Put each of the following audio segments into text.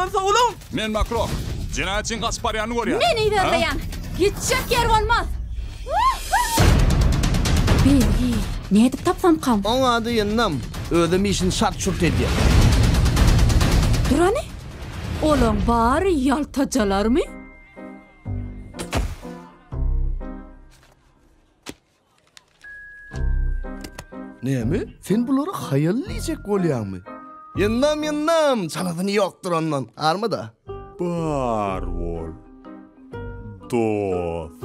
bilen sağolun. Men Makrok. Cinayetçinin kaçıp baryanını görýär. Men iýerleýän. Gitjek yer bolmaz. Belgi, ne edip tapsam kam? Oň ady ýennam. Ödem işin şart şurt edýär. Durany? Olaň bary ýaltajalarmy? Näme? Sen bulary haýallyjek bolýarmy? Yennam, çaladyny ýokdur ondan. Armada? Bar bol. Dost.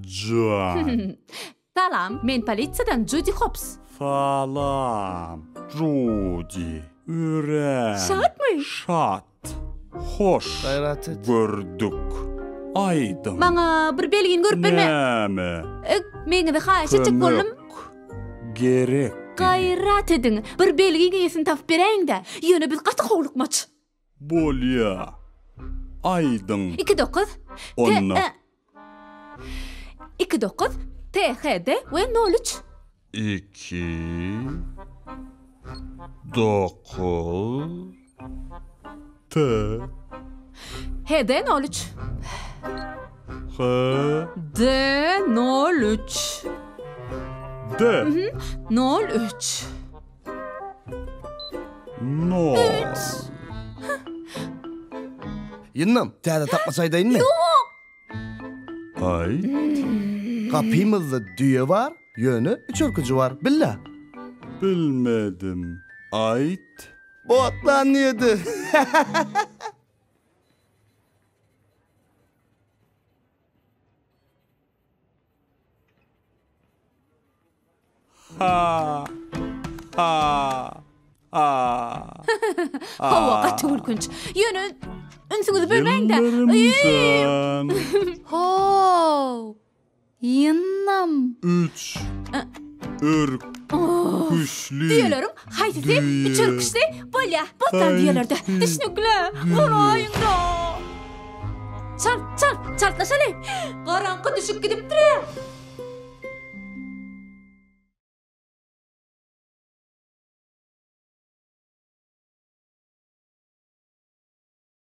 Can. Salam, men polisiýadan Judy Hobbs. Salam. Judy. Ürän. Şatmy? Şat. Hoş. Gayrat et. Gördük. Aydın. Maňa bir belgini görüp berme. Näme? Meňe de haýyş etjek boldum. Gerek. Gayrat edin. Bir belgi giýesin tap bereň-de. Ýöne biz gaty howlukmaç. Bolýa. Aydın. 29. Onna. 29. THD we 03. 2 9 T HD 03. H D 03. D 03. No. Yennam, täze tapmasaýdaýynmy? Ay. Kapymyzda düýe var, ýöne 3 örküji var. Billa. Bilmedim. Ayt. Botlan ýedi. Ha. Ha. Ha. Hawa gaty gülkünç. Ýöne ünsüňizi bermeň-de. Yıllarımızdan Ho! Yennam. 3 ırk küşlü. Diýelerim, haýsy üçürküşli bolýa. Botlan diýelerde. Düşünükle. Olaýynda. Çartlaşaly. Garaňky düşüp gidipdir.